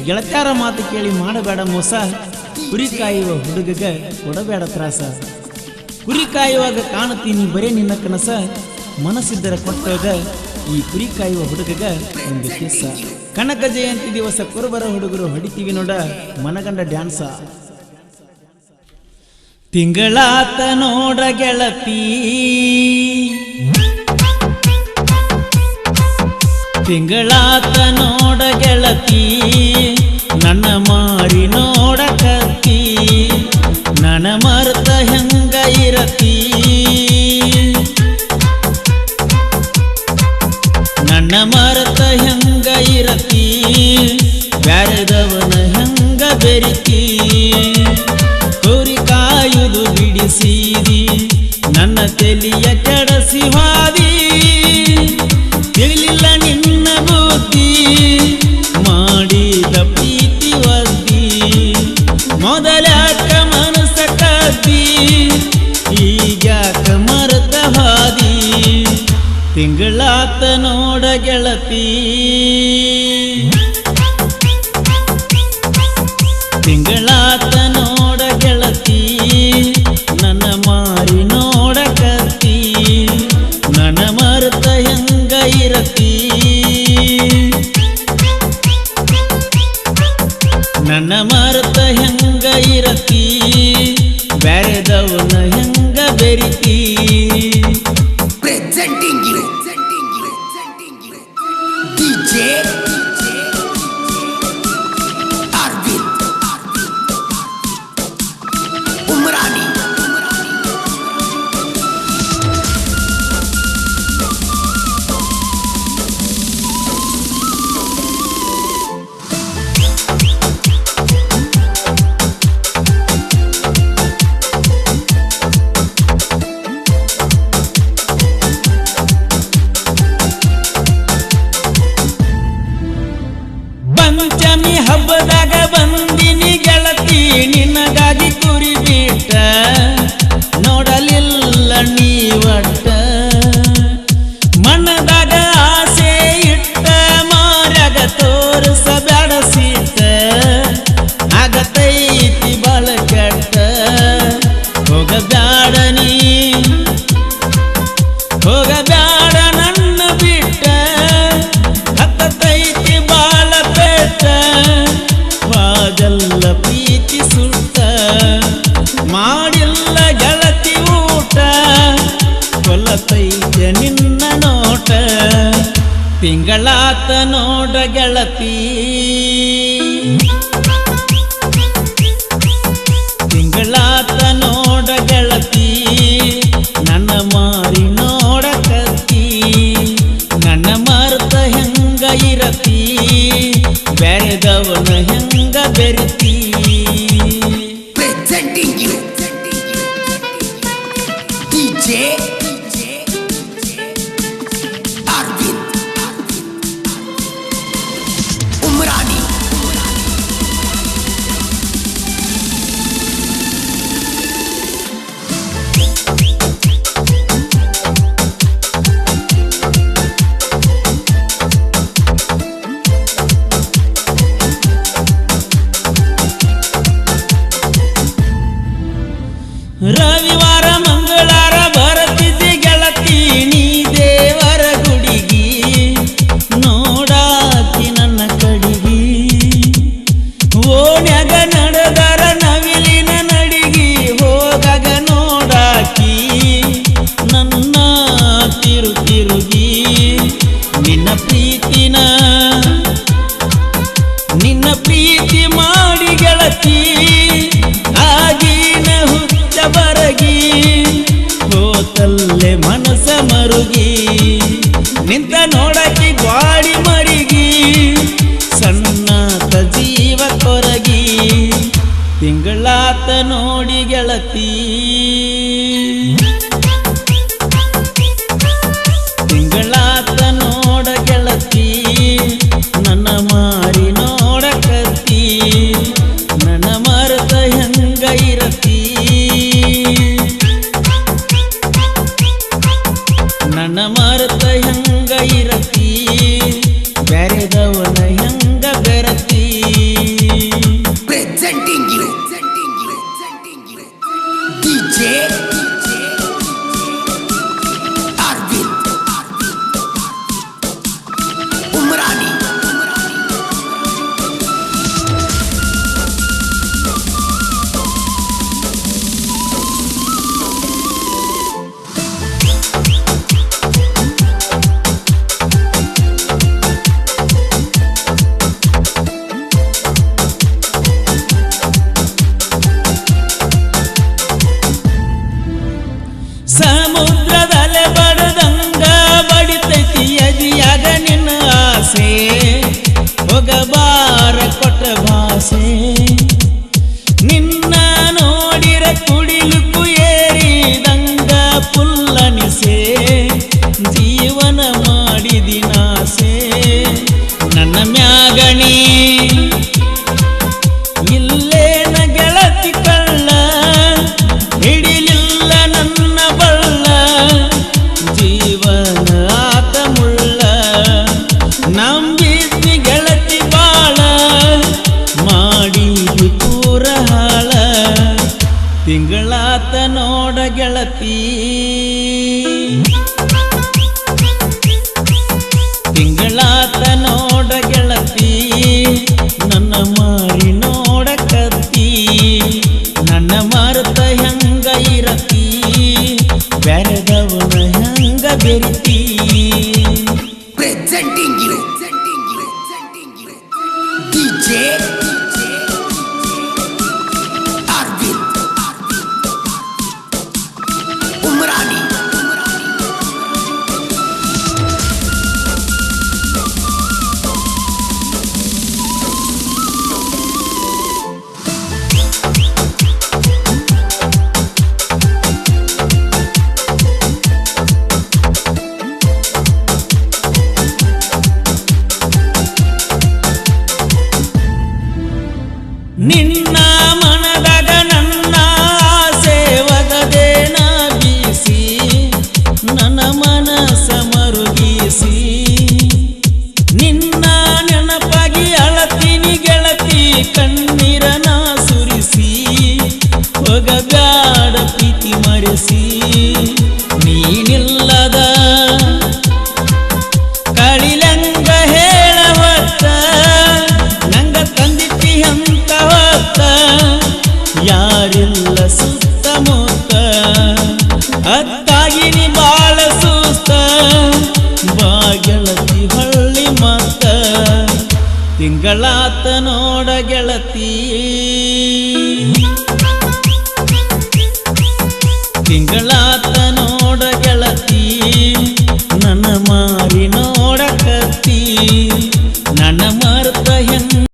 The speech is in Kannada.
ಗೆಳತ್ಯಾರ ಮಾತು ಕೇಳಿ ಮಾಡಬೇಡ ಮೋಸ, ಕುರಿ ಕಾಯುವ ಹುಡುಗಗ ಕೊಡಬೇಡ ತ್ರಾಸ. ಕುರಿ ಕಾಯುವಾಗ ಕಾಣುತ್ತೀನಿ ಬರೇ ನಿನ್ನ ಕನಸ, ಮನಸ್ಸಿದ್ದರ ಕೊಟ್ಟೋಗ ಈ ಕುರಿ ಕಾಯುವ ಹುಡುಗಗ ಒಂದು ಕಿಸ್ಸ. ಕನಕ ಜಯಂತಿ ದಿವಸ ಕುರುಬರ ಹುಡುಗರು ಹೊಡಿತೀವಿ ನೋಡ ಮನಗಂಡ ಡ್ಯಾನ್ಸ. ತಿಂಗಳಾತ ನೋಡ ಗೆಳತಿ, ತಿಂಗಳಾತ ನೋಡ ಗೆಳತಿ, ನನ್ನ ಮಾರಿ ನೋಡ ಕತ್ತಿ, ನನ್ನ ಮರ್ತ ಹೆಂಗ ಇರತಿ, ನನ್ನ ಮರ್ತ ಹೆಂಗ ಇರತಿ, ಬ್ಯಾರೆದವನ ಹೆಂಗ ಬೆರಿತಿ, ಕುರಿ ಕಾಯುವುದು ಬಿಡಿಸಿದಿ, ನನ್ನ ತೆಲಿಯ ಕೆಡಸಿ ಹಾದಿ, ತಿಳಿಲಿಲ್ಲ ನಿನ್ನ ಬುದ್ಧಿ, ಮಾಡಿದ ಪ್ರೀತಿ ಒದ್ದಿ, ಮೊದಲಾಕ ಮನಸ್ಸ ಕದ್ದಿ, ಈಗ್ಯಾಕ ಮರೆತ ಹಾದಿ. ತಿಂಗಳಾತ ನೋಡ ಗೆಳತಿ, ತಿಂಗಳಾತ ನೋಡ ಗೆಳತಿ, ನನ್ನ ಮಾರಿ ನೋಡ ಕತ್ತಿ, ನನ್ನ ಮರೆತ ಹೆಂಗ ಇರತಿ, ನನ್ನ ಮರೆತ ಹೆಂಗ ಇರತಿ, ಬ್ಯಾರೆದವನ ಹೆಂಗ ಬೆರಿತಿ. Presenting you DJ Arvind Umrani. Panchami ಹಬ್ಬದಾಗ ಬಂದಿನಿ ಗೆಳತಿ, ನಿನಗಾಗಿ ಕುರಿ ಬಿಟ್ಟ ನೋಡಲಿಲ್ಲ ನೀ ಒಟ್ಟ, ಮನದಾಗ ಆಸೆ ಇಟ್ಟ ಮಾರ್ಯಾಗ ತೋರಿಸಬೇಡ ಸಿಟ್ಟ, ಆಗತೈತಿ ಬಾಳ ಕೆಟ್ಟ, ಹೋಗಬ್ಯಾಡ ನೀ ಹೋಗಬ್ಯಾಡ ನನ್ನ ಬಿಟ್ಟ, ಹತ್ತೈತಿ ಬಾಳ ಪೆಟ್ಟ, ವಾದಲ್ಲ ಪ್ರೀತಿ ಸುಟ್ಟ, ಮಾಡಿಲ್ಲ ಗೆಳತಿ ಊಟ, ಕೊಲ್ಲತೈತೆ ನಿನ್ನ ನೋಟ. ತಿಂಗಳಾತ ನೋಡ ಗೆಳತಿ, ತಿಂಗಳಾತ ನೋಡ ಗೆಳತಿ, ನನ್ನ ಮಾರಿ ನೋಡ ಕತ್ತಿ, ನನ್ನ ಮರ್ತ ಹೆಂಗ ಇರತಿ, ಬ್ಯಾರೆದವನ ಹೆಂಗ ಬೆರಿತಿ. Presenting you DJ Arvind Umrani. ರವಿವಾರ ಮಂಗಳವಾರ ಬರತಿದ್ದಿ ಗೆಳತಿ, ನೀ ದೇವರ ಗುಡಿಗಿ ನೋಡಾಕಿ ನನ್ನ ಕಡಿಗಿ, ಓಣ್ಯಾಗ ನಡೆದರ ನವಿಲಿನ ನಡಿಗಿ, ಹೋಗಾಗ ನೋಡಾಕಿ ನನ್ನ ತಿರುಗಿ, ನಿನ್ನ ಪ್ರೀತಿನ ನಿನ್ನ ಪ್ರೀತಿ ಮಾಡಿ ಗೆಳತಿ, ಆಗಿನ ಹುಚ್ಚ ಬರಗಿ, ಹೋತಲ್ಲೆ ಮನಸ ಮರುಗಿ, ನಿಂತ ನೋಡಕಿ ಗ್ವಾಡಿ ಮರಿಗಿ, ಸಣ್ಣತ ಜೀವ ಕೊರಗಿ. ತಿಂಗಳಾತ ನೋಡಿ ಗೆಳತಿ, ತಿಂಗಳಾತ ನೋಡ ಗೆಳತಿ, ನನ್ನ ಮಾರಿ ನೋಡ ಕತ್ತಿ, ನನ್ನ ಮರೆತ ಹೆಂಗ ಇರತಿ, ನನ್ನ ಮರೆತ ಹೆಂಗ ಇರತಿ, ಬ್ಯಾರೆದವನ ಹೆಂಗ ಬೆರತಿ. Presenting you. DJ Arvind Umrani. ಸಮುದ್ರದಲೆ ಬಡದಂಗ ಬಡಿತೈತಿ ಅದಿಯಾಗ ನಿನ್ನ ಆಸೆ ಹೋಗಬಾರ ಕೊಟ್ಟ ಭಾಷೆ ನಿನ್ನ ನೋಡಿರ ಕುಡಿಲುಕು ಏರಿದಂಗ ಪುಲ್ಲನಿಸೆ ಜೀವನ ಮಾಡಿದಿನಾಸೆ ನನ್ನ ಮ್ಯಾಗಣಿ ಇಲ್ಲೇನ ಗೆಳತಿ ಕಳ್ಳ ಹಿಡಿಲಿಲ್ಲ ನನ್ನ ಬಳ್ಳ ಜೀವನ ಆತ ಮುಳ್ಳ ನಂಬಿದ್ನಿ ಗೆಳತಿ ಬಾಳ ಮಾಡಿದಿ ಪೂರ ಹಾಳ ತಿಂಗಳಾತ ನೋಡ ಗೆಳತಿ ತಿಂಗಳಾತ ನೋಡ ಗೆಳತಿ ನನ್ನ ಮಾರಿ ನೋಡ ಕತ್ತಿ ನನ್ನ ಮರೆತ ಹೆಂಗ ಇರತಿ ಬ್ಯಾರೆದವನ ಹೆಂಗ ಬೆರಿತಿ Presenting you. DJ Arvind Umrani. ನಿನ್ನ ಮನದಾಗ ನನ್ನ ಆಸೆ ಒಗದೇನ ಬೀಸಿ ನನ್ನ ಮನಸ ಮರುಗಿಸಿ ನಿನ್ನ ನೆನಪಾಗಿ ಅಳತೀನಿ ಗೆಳತಿ ಕಣ್ಣೀರನ ಸುರಿಸಿ ಹೋಗಬ್ಯಾಡ ಪ್ರೀತಿ ಮರೆಸಿ ನೀನಿಲ್ಲದ ಕಳಿಲಂಗ ಹೇಳವತ್ತ ನಂಗ ತಂದಿಟ್ಟಿ ಅಂತ ಹೊತ್ತ ಯಾರಿಲ್ಲ ಸುತ್ತಮುತ್ತ ಅತ್ತಾಗಿನಿ ಬಾಳ ಸುಸ್ತ ಬಾ ಗೆಳತಿ ಹೊಳ್ಳಿ ಮತ್ತ ತಿಂಗಳಾತ ನೋಡ ಗೆಳತಿ